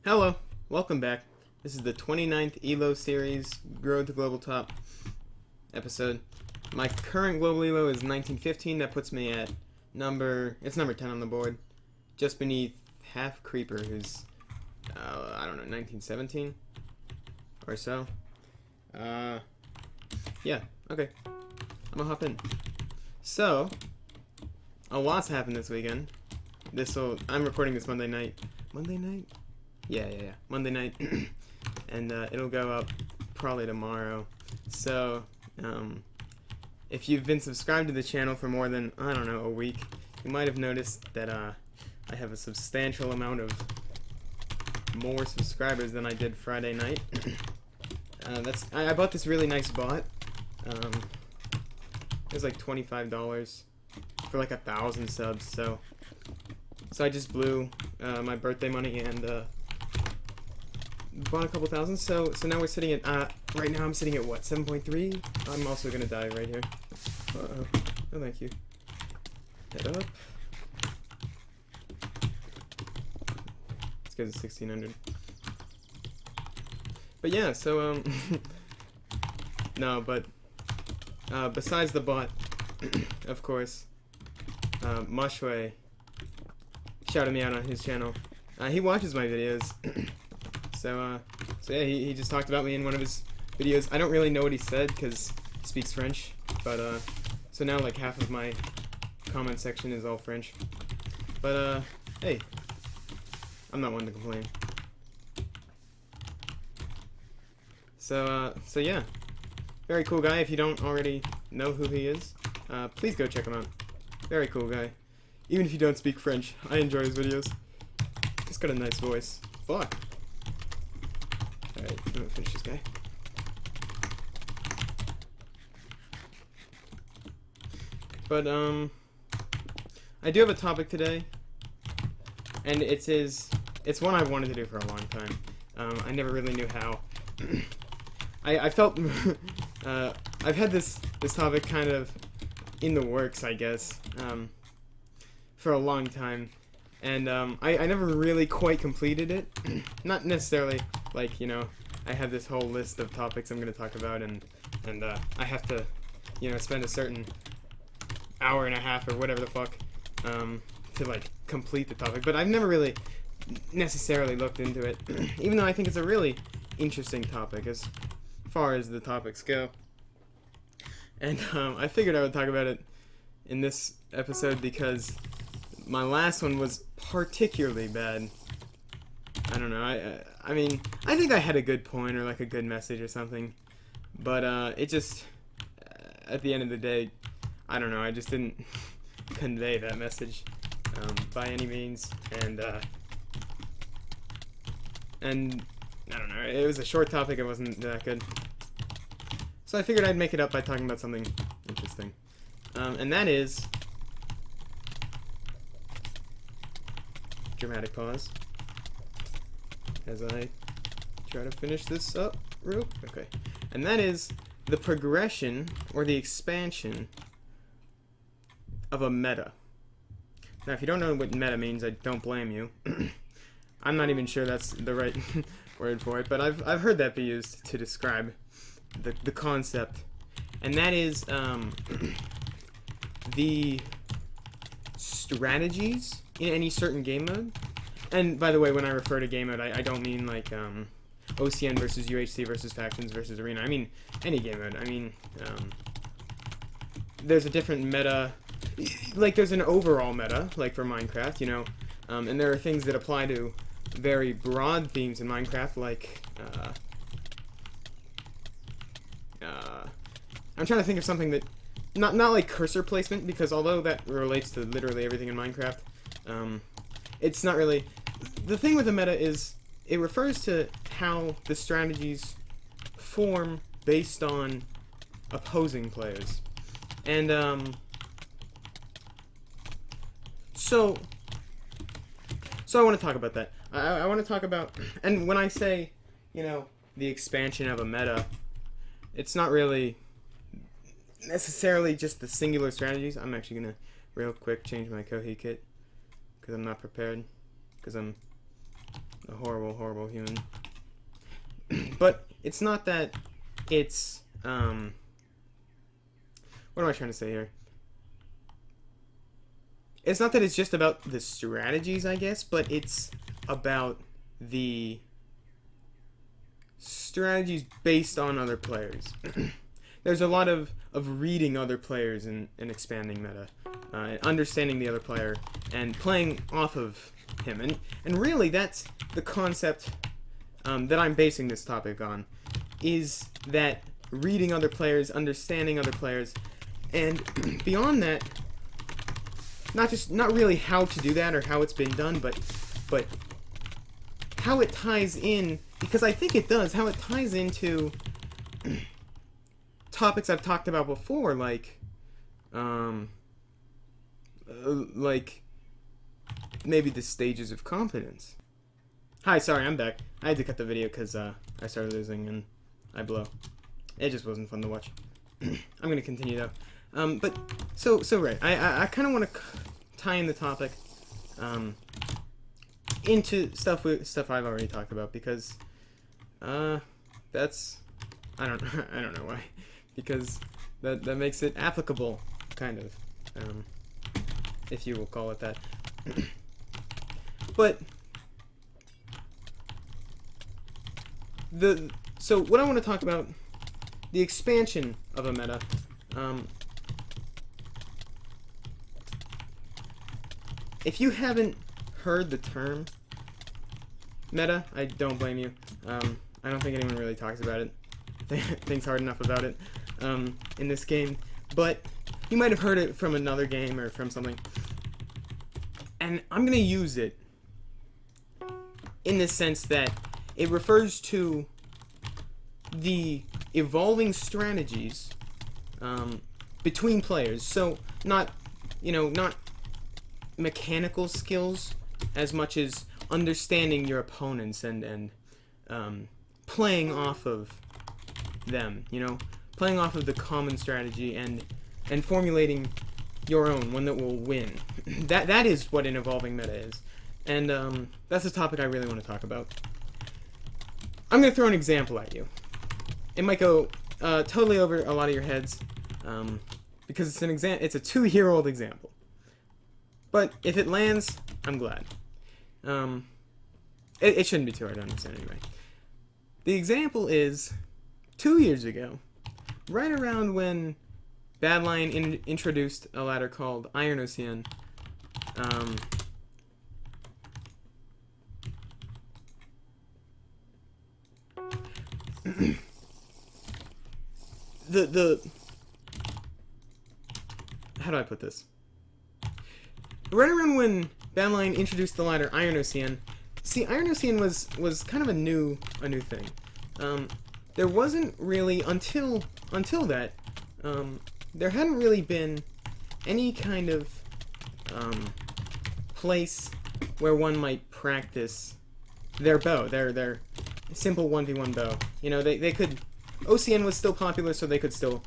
Hello, welcome back. This is the 29th ELO series, Grow to Global Top episode. My current global ELO is 1915, that puts me at number 10 on the board. Just beneath Half Creeper, who's, I don't know, 1917 or so. Yeah, okay. I'm gonna hop in. So, a lot's happened this weekend. I'm recording this Monday night. Monday night? Yeah. Monday night. And it'll go up probably tomorrow. So, if you've been subscribed to the channel for more than, I don't know, a week, you might have noticed that I have a substantial amount of more subscribers than I did Friday night. I bought this really nice bot. It was like $25 for like 1,000 subs, so I just blew my birthday money and bought a couple thousand. So now we're sitting at right now I'm sitting at what, 7.3? I'm also gonna die right here. Uh-oh. Oh, thank you. Head up. Let's get to 1,600. But yeah, so no, but besides the bot, of course, Mushway shouted me out on his channel. He watches my videos. So yeah, he just talked about me in one of his videos. I don't really know what he said because he speaks French, but so now like half of my comment section is all French. But hey, I'm not one to complain. So yeah, very cool guy. If you don't already know who he is, please go check him out. Very cool guy. Even if you don't speak French, I enjoy his videos. He's got a nice voice. Fuck. Alright, I'm gonna finish this guy. But, I do have a topic today. And it's one I've wanted to do for a long time. I never really knew how. I felt, I've had this topic kind of in the works, I guess, for a long time. And, I never really quite completed it. Not necessarily, like, you know, I have this whole list of topics I'm going to talk about, and I have to, you know, spend a certain hour and a half or whatever the fuck, to, like, complete the topic. But I've never really necessarily looked into it, even though I think it's a really interesting topic as far as the topics go. And, I figured I would talk about it in this episode because my last one was particularly bad. I don't know, I mean, I think I had a good point or like a good message or something, but it just, at the end of the day, I don't know, I just didn't convey that message by any means, and I don't know, it was a short topic, it wasn't that good. So I figured I'd make it up by talking about something interesting, and that is dramatic pause as I try to finish this up okay, and that is the progression or the expansion of a meta. Now if you don't know what meta means, I don't blame you. I'm not even sure that's the right word for it, but I've heard that be used to describe the concept, and that is the strategies in any certain game mode. And by the way, when I refer to game mode, I don't mean like OCN versus UHC versus factions versus arena. I mean any game mode. I mean there's a different meta, like there's an overall meta, like for Minecraft, you know, and there are things that apply to very broad themes in Minecraft, like I'm trying to think of something that not like cursor placement, because although that relates to literally everything in Minecraft, it's not really. The thing with the meta is it refers to how the strategies form based on opposing players. And so I want to talk about that. I want to talk about, and when I say, you know, the expansion of a meta, it's not really necessarily just the singular strategies. I'm actually going to real quick change my Kohi kit because I'm not prepared, because I'm a horrible, horrible human. But it's not that it's, what am I trying to say here? It's not that it's just about the strategies, I guess, but it's about the strategies based on other players. There's a lot of reading other players and expanding meta, and understanding the other player, and playing off of him. And really, that's the concept that I'm basing this topic on, is that reading other players, understanding other players, and beyond that, not really how to do that or how it's been done, but how it ties in, because I think it does, how it ties into topics I've talked about before, like maybe the stages of competence. Hi, sorry, I'm back. I had to cut the video because I started losing and I blow. It just wasn't fun to watch. I'm gonna continue though. But so right, I kind of want to tie in the topic into stuff I've already talked about, because that's I don't know why, because that makes it applicable, kind of, if you will call it that. But so what I want to talk about, the expansion of a meta. If you haven't heard the term meta, I don't blame you. I don't think anyone really talks about it, thinks hard enough about it in this game, but you might have heard it from another game or from something. And I'm going to use it in the sense that it refers to the evolving strategies between players. So not mechanical skills as much as understanding your opponents and playing off of them, playing off of the common strategy and formulating your own, one that will win. That is what an evolving meta is. And that's a topic I really want to talk about. I'm going to throw an example at you. It might go totally over a lot of your heads, because it's a 2-year-old example. But if it lands, I'm glad. It shouldn't be too hard to understand anyway. The example is 2 years ago, right around when Radlion introduced a ladder called Iron Ocean. How do I put this? Right around when Radlion introduced the ladder Iron Ocean. See, Iron Ocean was kind of a new thing. There wasn't really until that. There hadn't really been any kind of place where one might practice their bow, their simple 1v1 bow. They could. OCN was still popular, so they could still,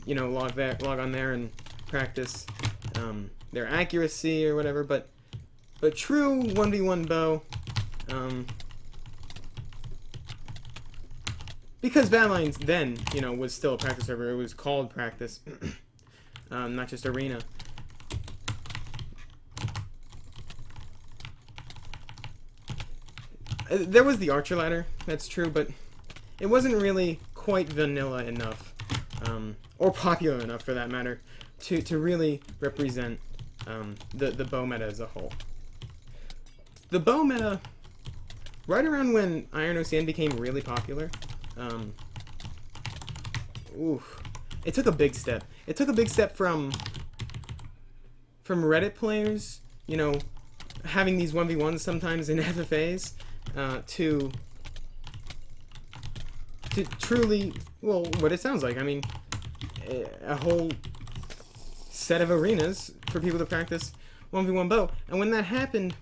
log on there and practice their accuracy or whatever. But true 1v1 bow, because Badlines then, was still a practice server. It was called practice, not just arena. There was the Archer ladder, that's true, but it wasn't really quite vanilla enough, or popular enough for that matter, to really represent the bow meta as a whole. The bow meta, right around when Iron Ocean became really popular, it took a big step. It took a big step from Reddit players, having these 1v1s sometimes in FFAs, to truly, well, what it sounds like. I mean, a whole set of arenas for people to practice 1v1 bow. And when that happened,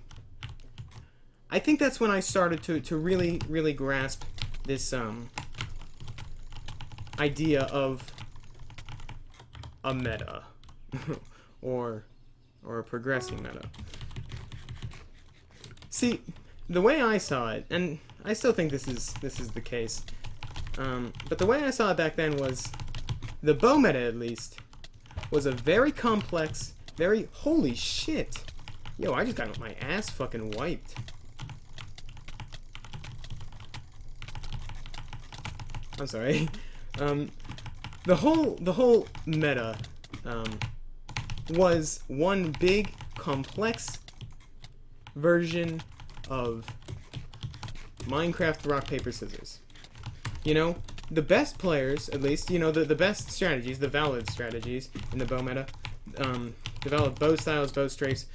I think that's when I started to really, really grasp this idea of a meta or a progressing meta. See, the way I saw it, and I still think this is the case, but the way I saw it back then was the bow meta, at least, was a very complex, very holy shit. Yo, I just got my ass fucking wiped. I'm sorry. The whole meta was one big complex version of Minecraft rock paper scissors. You know, the best players, at least, you know, the best strategies, the valid strategies in the bow meta, the valid bow styles, bow strafes,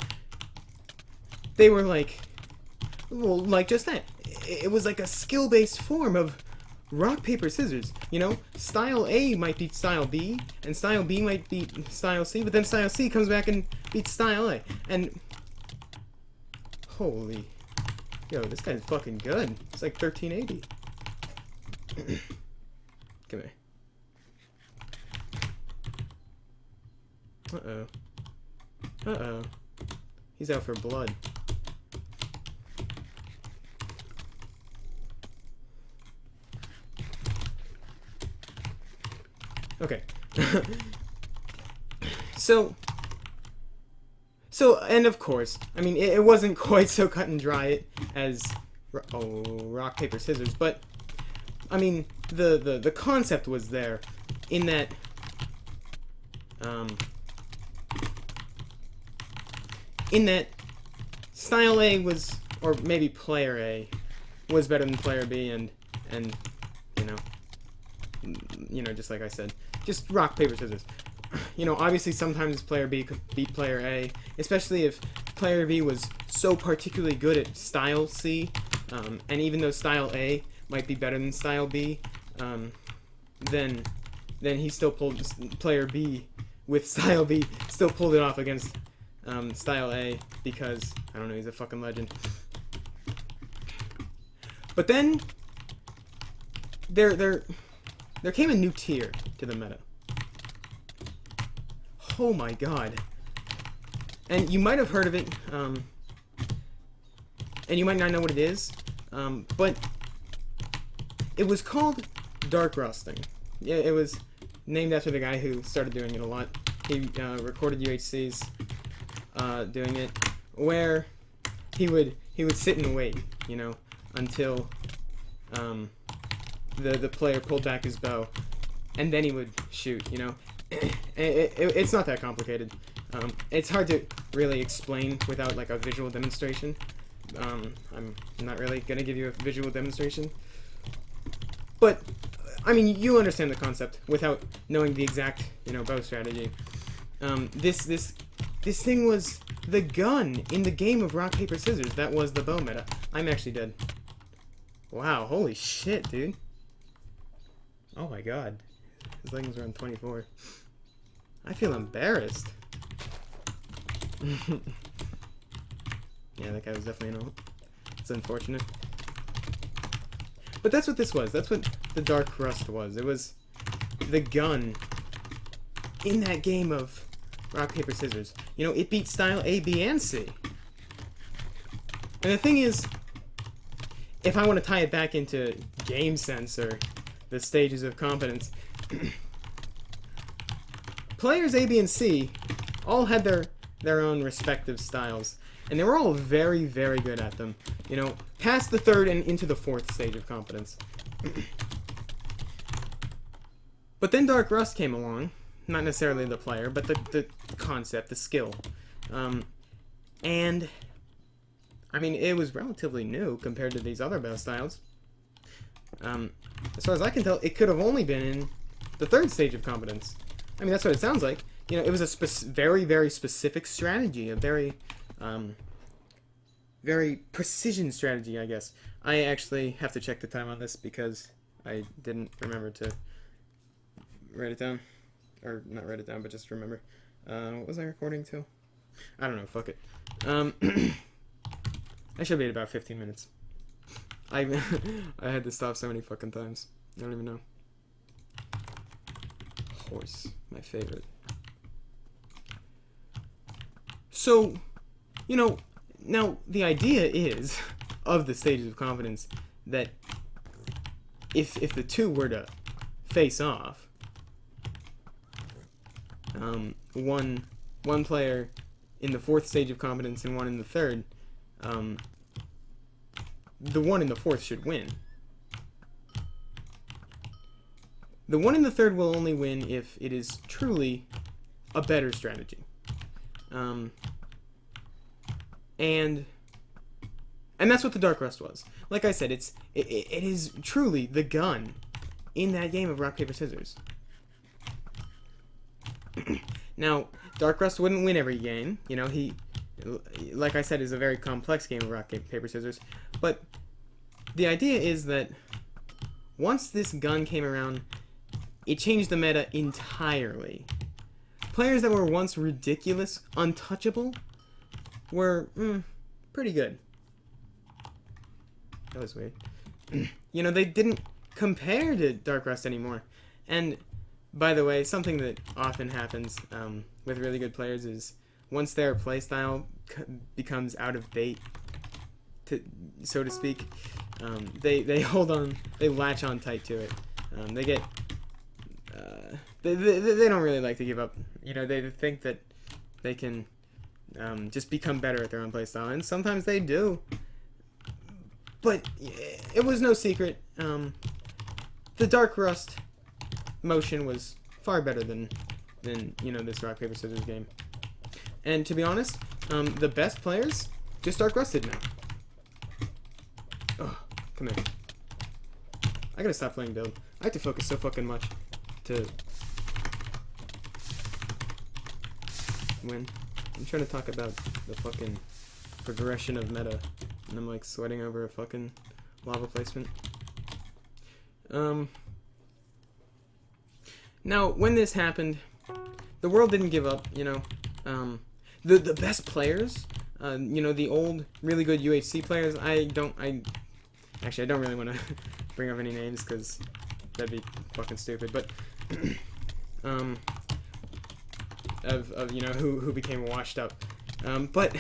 they were like, well, like just that. It was like a skill-based form of rock, paper, scissors. You know, style A might beat style B, and style B might beat style C, but then style C comes back and beats style A. And holy, yo, this guy's fucking good. It's like 1380. Come here. Uh-oh. Uh-oh. He's out for blood. Okay. So, and of course, I mean, it wasn't quite so cut and dry as rock, paper, scissors, but I mean, the concept was there, in that, style A was, or maybe player A, was better than player B, and you know, just like I said, just rock, paper, scissors. You know, obviously sometimes player B could beat player A, especially if player B was so particularly good at style C, and even though style A might be better than style B, then he still pulled, player B with style B still pulled it off against style A, because, I don't know, he's a fucking legend. But then there came a new tier to the meta. Oh my god. And you might have heard of it, and you might not know what it is, but it was called dark rusting. Yeah, it was named after the guy who started doing it a lot. He recorded UHCs doing it, where he would sit and wait, you know, until the player pulled back his bow, and then he would shoot, you know. It's not that complicated. It's hard to really explain without like a visual demonstration. I'm not really gonna give you a visual demonstration, but I mean, you understand the concept without knowing the exact, you know, bow strategy. This thing was the gun in the game of rock, paper, scissors. That was the bow meta. I'm actually dead. Wow, holy shit, dude. Oh my god. His leggings are on 24. I feel embarrassed. Yeah, that guy was definitely an. It's unfortunate. But that's what this was. That's what the Dark Rust was. It was the gun in that game of rock, paper, scissors. You know, it beat style A, B, and C. And the thing is, if I want to tie it back into game sense or the stages of competence, players A, B, and C all had their own respective styles, and they were all very, very good at them. You know, past the third and into the fourth stage of competence. But then Dark Rust came along, not necessarily the player, but the concept, the skill, and I mean, it was relatively new compared to these other bow styles. As far as I can tell, it could have only been in the third stage of competence. I mean, that's what it sounds like. You know, it was a very, very specific strategy, a very, very precision strategy, I guess. I actually have to check the time on this because I didn't remember to write it down. Or, not write it down, but just remember. What was I recording till? I don't know, fuck it. I should be at about 15 minutes. I had to stop so many fucking times. I don't even know. Horse, my favorite. So, you know, now the idea is of the stages of confidence that if the two were to face off, one player in the fourth stage of confidence and one in the third, the one in the fourth should win. The one in the third will only win if it is truly a better strategy. And that's what the Dark Rust was. Like I said, it is truly the gun in that game of rock, paper, scissors. Now, Dark Rust wouldn't win every game. You know, he, like I said, is a very complex game of rock, paper, scissors. But the idea is that once this gun came around, it changed the meta entirely. Players that were once ridiculous, untouchable, were pretty good. That was weird. You know, they didn't compare to Dark Rust anymore. And, by the way, something that often happens with really good players is once their playstyle becomes out of date, so to speak, they hold on, they latch on tight to it. They get... They don't really like to give up. You know, they think that they can just become better at their own playstyle, and sometimes they do. But it was no secret. The Dark Rust motion was far better than you know, this rock paper scissors game. And to be honest, the best players just Dark Rusted now. Oh, come here. I gotta stop playing build. I have to focus so fucking much to win. I'm trying to talk about the fucking progression of meta, and I'm like sweating over a fucking lava placement. Now, when this happened, the world didn't give up, you know. The best players, you know, the old, really good UHC players, I don't really want to bring up any names, because that'd be fucking stupid, but, of you know, who became washed up. But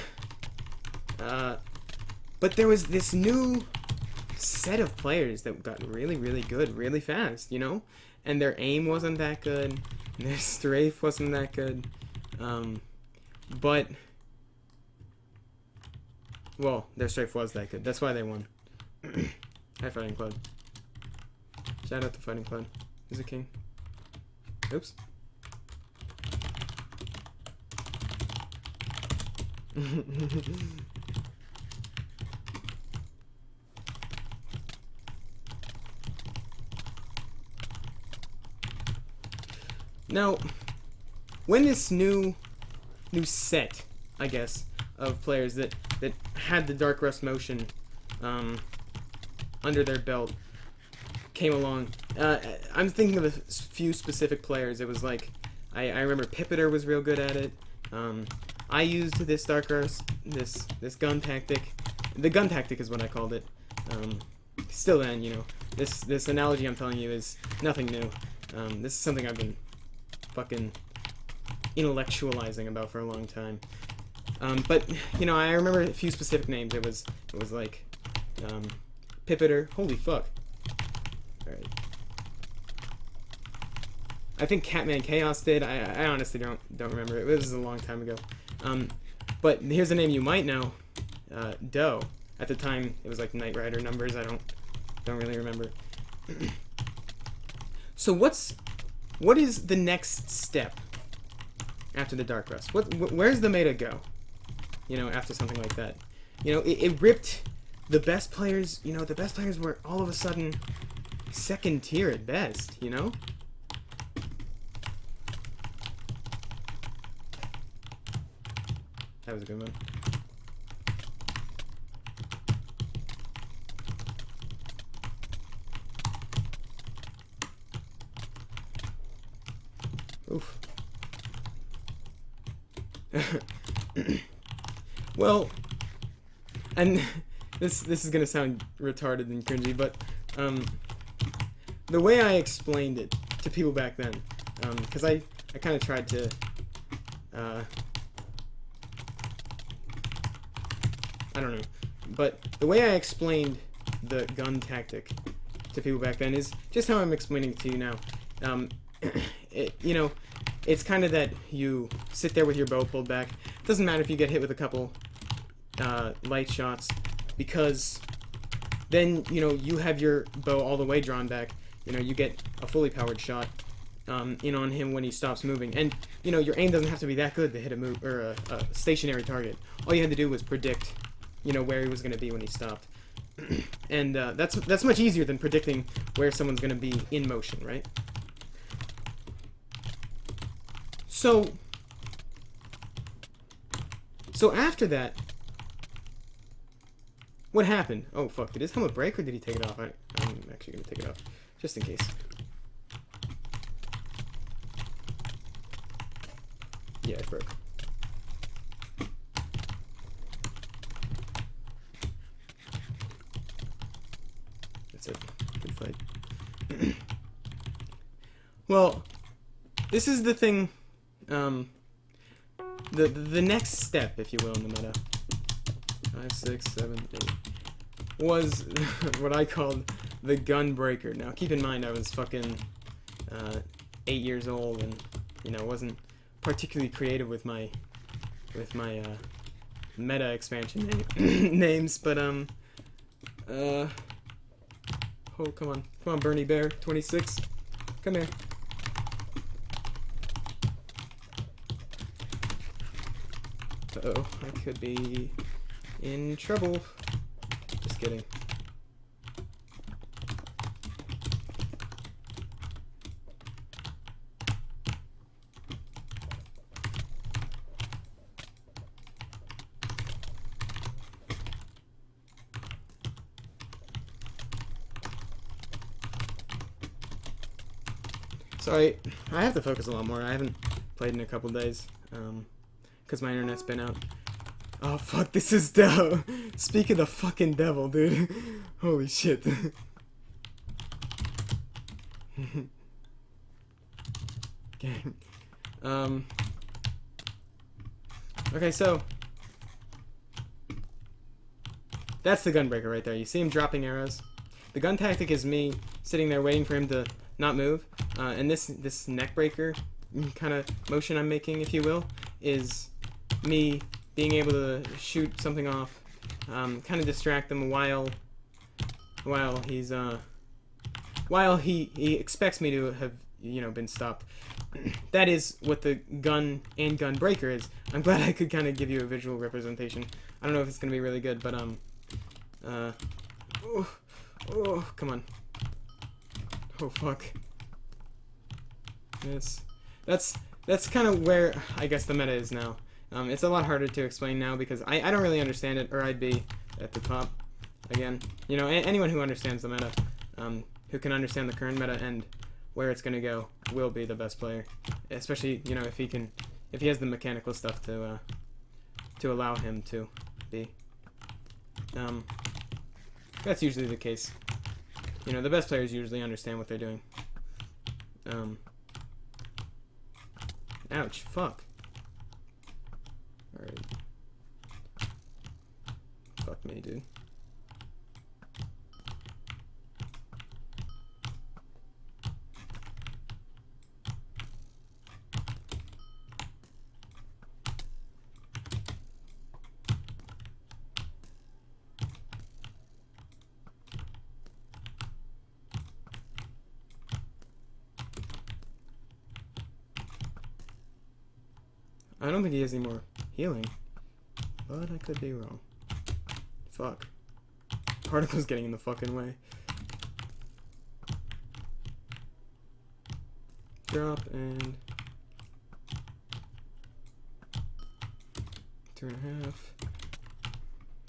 there was this new set of players that got really, really good really fast, you know? And their aim wasn't that good, and their strafe wasn't that good, but, well, their strafe was that good. That's why they won. Hi, Fighting Cloud. Shout out to Fighting Cloud. He's a king. Oops. Now, when this new set, I guess, of players that had the Dark Rust motion under their belt came along, I'm thinking of a few specific players. It was like, I remember Pipiter was real good at it. I used this Dark Rust, this gun tactic. The gun tactic is what I called it. Still then, you know, this analogy I'm telling you is nothing new. This is something I've been fucking intellectualizing about for a long time. But, you know, I remember a few specific names. It was like, Pipiter. Holy fuck. Alright. I think Catman Chaos did. I honestly don't remember. It was a long time ago. But here's a name you might know. Doe. At the time, it was like Knight Rider numbers. I don't really remember. So what is the next step after the Dark Rust? Where's the meta go? You know, after something like that. You know, it ripped the best players. You know, the best players were all of a sudden second tier at best. You know. That was a good one. Oof. Well, and this is gonna sound retarded and cringy, but the way I explained it to people back then, because I kind of tried to I don't know, But the way I explained the gun tactic to people back then is just how I'm explaining it to you now. You know, it's kind of that you sit there with your bow pulled back. It doesn't matter if you get hit with a couple light shots, because then, you know, you have your bow all the way drawn back. You know, you get a fully powered shot in on him when he stops moving. And, you know, your aim doesn't have to be that good to hit a move or a stationary target. All you had to do was predict, you know, where he was going to be when he stopped. And that's much easier than predicting where someone's going to be in motion, right? So after that, what happened? Oh, fuck. Did his helmet break or did he take it off? I'm actually going to take it off, just in case. Yeah, it broke. That's it. Good fight. Well, this is the thing, the next step, if you will, in the meta. 5, 6, 7, 8 was what I called the gun breaker. Now, keep in mind, I was fucking 8 years old, and, you know, wasn't particularly creative with my meta expansion names, but oh, come on, Bernie Bear 26, come here. Uh-oh, I could be in trouble. Just kidding. So I have to focus a lot more. I haven't played in a couple days, because my internet's been out. Oh fuck, this is devil. Speak of the fucking devil, dude. Holy shit. Gang. Okay, so that's the gunbreaker right there. You see him dropping arrows. The gun tactic is me sitting there waiting for him to not move. And this neck breaker kind of motion I'm making, if you will, is me being able to shoot something off, kind of distract them while he's while he expects me to have, you know, been stopped. That is what the gun and gun breaker is. I'm glad I could kind of give you a visual representation. I don't know if it's gonna be really good, but oh, come on. Oh fuck. Yes. That's kind of where I guess the meta is now. It's a lot harder to explain now because I don't really understand it, or I'd be at the top again. You know, anyone who understands the meta, who can understand the current meta and where it's gonna go, will be the best player. Especially, you know, if he has the mechanical stuff to allow him to be. That's usually the case. You know, the best players usually understand what they're doing. Ouch, fuck. Alright. Fuck me, dude. I don't think he has any more healing, but I could be wrong. Fuck. Particle's getting in the fucking way. Drop and 2.5.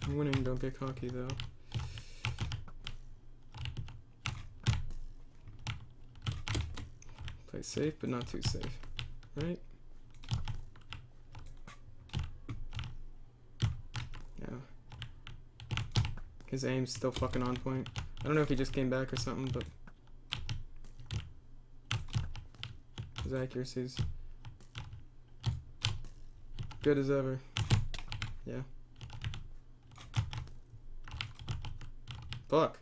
I'm winning, don't get cocky though. Play safe, but not too safe, right? His aim's still fucking on point. I don't know if he just came back or something, but his accuracy's good as ever. Yeah. Fuck.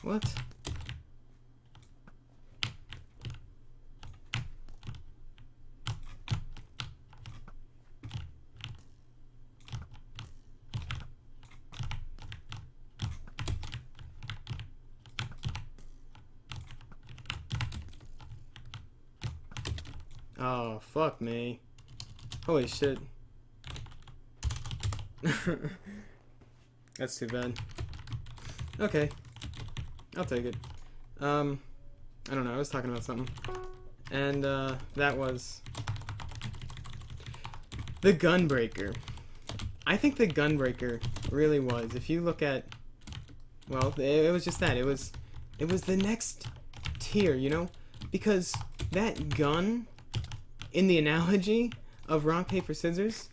What? Oh, fuck me. Holy shit. That's too bad. Okay. I'll take it. I don't know, I was talking about something. And, that was... the Gunbreaker. I think the Gunbreaker really was. If you look at... well, it was just that. It was the next tier, you know? Because that gun, in the analogy of rock, paper, scissors,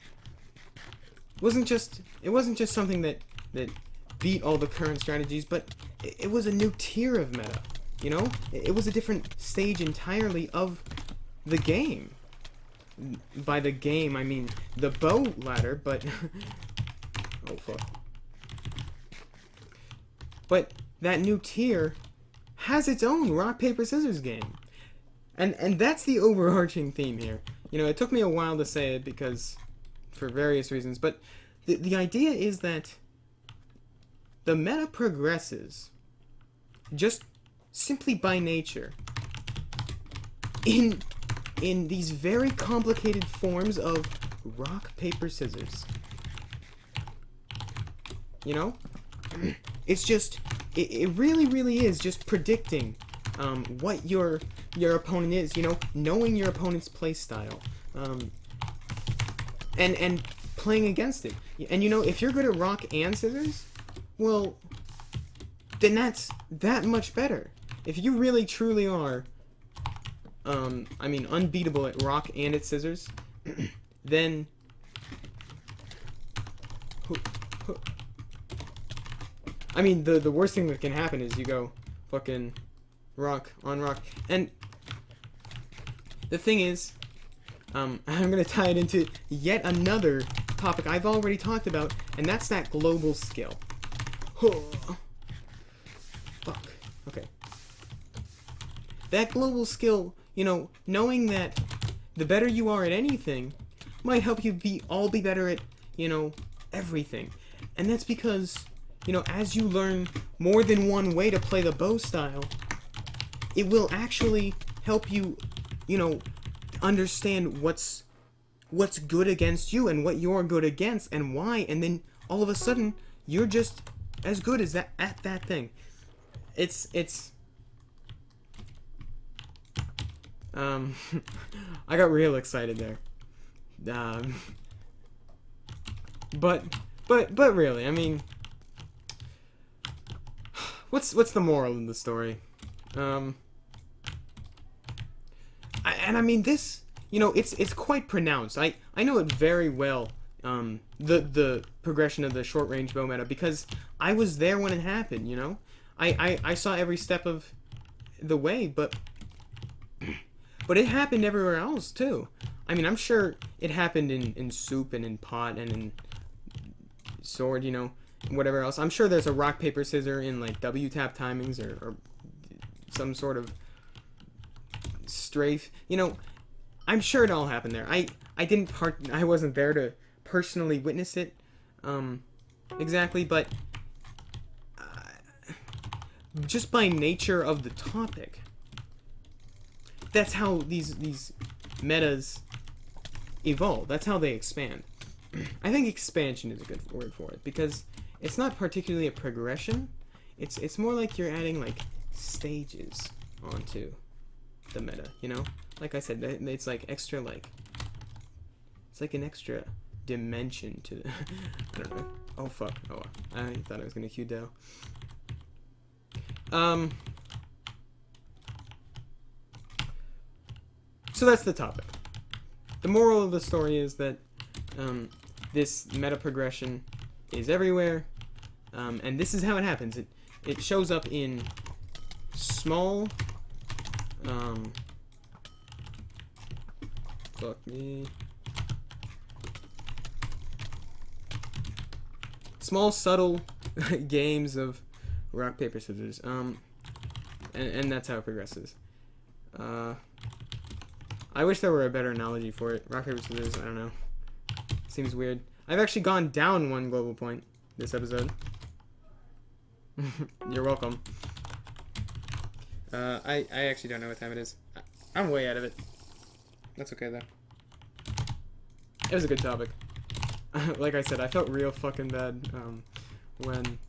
it wasn't just something that beat all the current strategies, but it was a new tier of meta, you know? It was a different stage entirely of the game. By the game, I mean the bow ladder, but... oh, fuck. But that new tier has its own rock, paper, scissors game. And that's the overarching theme here. You know, it took me a while to say it because... for various reasons, but the idea is that the meta progresses just simply by nature in these very complicated forms of rock, paper, scissors. You know? It's just, it really, really is just predicting what your opponent is, you know? Knowing your opponent's playstyle. And playing against it. And you know, if you're good at rock and scissors, well, then that's that much better. If you really truly are, I mean, unbeatable at rock and at scissors, then... I mean, the worst thing that can happen is you go fucking rock on rock. And the thing is, I'm gonna tie it into yet another topic I've already talked about, and that's that global skill. Fuck. Okay. That global skill, you know, knowing that the better you are at anything might help you be better at, you know, everything. And that's because, you know, as you learn more than one way to play the bow style, it will actually help you, you know, understand what's good against you and what you're good against and why, and then all of a sudden you're just as good as at that thing. It's I got real excited there. But really, I mean, what's the moral of the story? And I mean, this, you know, it's quite pronounced. I know it very well, the progression of the short range bow meta, because I was there when it happened, you know? I saw every step of the way, but it happened everywhere else too. I mean, I'm sure it happened in soup and in pot and in sword, you know, whatever else. I'm sure there's a rock, paper, scissors in like W tap timings or some sort of strafe, you know. I'm sure it all happened there. I wasn't there to personally witness it exactly, but just by nature of the topic, that's how these metas evolve. That's how they expand. I think expansion is a good word for it, because it's not particularly a progression. It's more like you're adding like stages onto the meta, you know? Like I said, it's like extra like It's like an extra dimension to the I don't know. Oh fuck. Oh, I thought I was gonna cue down. So that's the topic. The moral of the story is that this meta progression is everywhere, and this is how it happens. It shows up in small, fuck me, small subtle games of rock paper scissors, and that's how it progresses. I wish there were a better analogy for it. Rock, paper, scissors, I don't know. Seems weird. I've actually gone down 1 global point this episode. You're welcome. I actually don't know what time it is. I'm way out of it. That's okay, though. It was a good topic. Like I said, I felt real fucking bad when...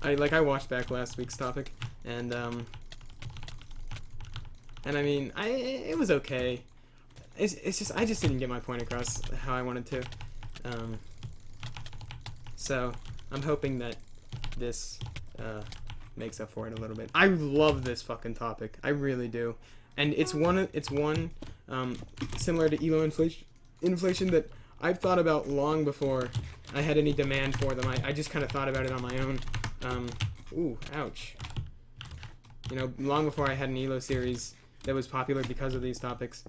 I watched back last week's topic, and I mean, it was okay. It's just, I just didn't get my point across how I wanted to. So, I'm hoping that this makes up for it a little bit. I love this fucking topic. I really do. And it's one similar to ELO inflation that I've thought about long before I had any demand for them. I just kind of thought about it on my own. Ooh, ouch. You know, long before I had an ELO series that was popular because of these topics.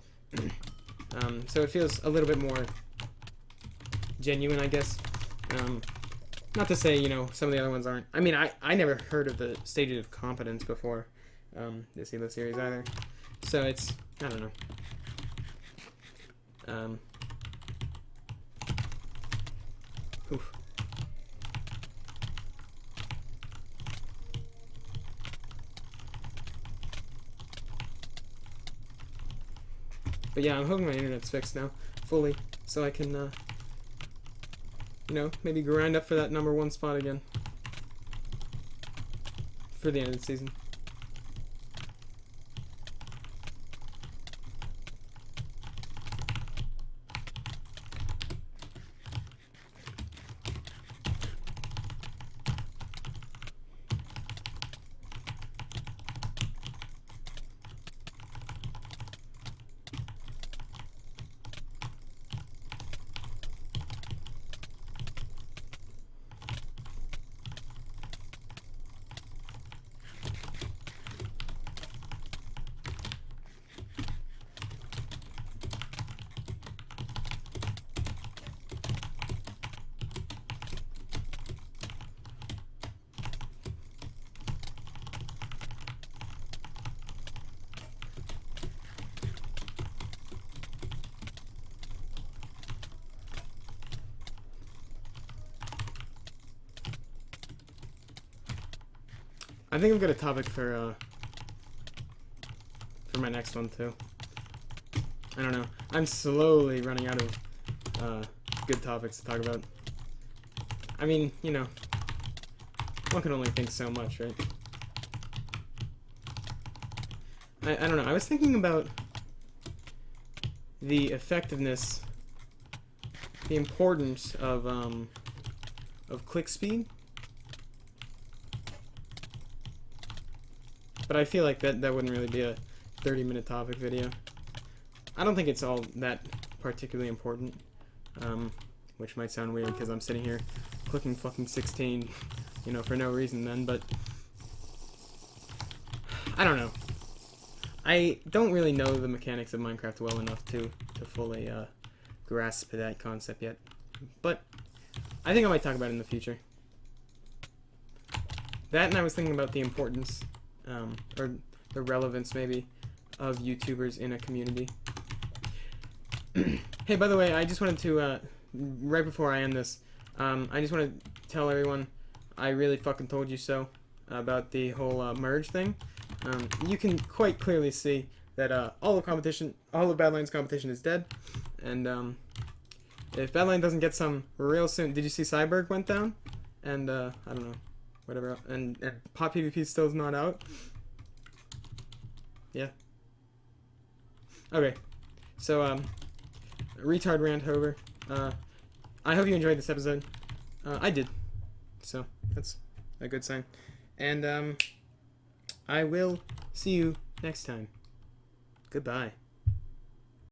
So it feels a little bit more genuine, I guess. Not to say, you know, some of the other ones aren't. I mean, I never heard of the stages of competence before this ELO series either. So it's, I don't know. Oof. But yeah, I'm hoping my internet's fixed now, fully, so I can, you know, maybe grind up for that #1 spot again. For the end of the season. I think I've got a topic for my next one too. I don't know. I'm slowly running out of good topics to talk about. I mean, you know, one can only think so much, right? I don't know. I was thinking about the effectiveness, the importance of click speed. But I feel like that wouldn't really be a 30-minute topic video. I don't think it's all that particularly important, which might sound weird because I'm sitting here clicking fucking 16, you know, for no reason then, but I don't know. I don't really know the mechanics of Minecraft well enough to fully grasp that concept yet, but I think I might talk about it in the future. That, and I was thinking about the importance or the relevance maybe of YouTubers in a community. Hey, by the way, I just wanted to right before I end this, I just want to tell everyone I really fucking told you so about the whole merge thing. You can quite clearly see that all of Badlions competition is dead, and if Badlion doesn't get some real soon, did you see Cyberg went down? And I don't know. Whatever else. And Pop PvP still is not out. Yeah. Okay. So, retard rant over. I hope you enjoyed this episode. I did. So, that's a good sign. And, I will see you next time. Goodbye.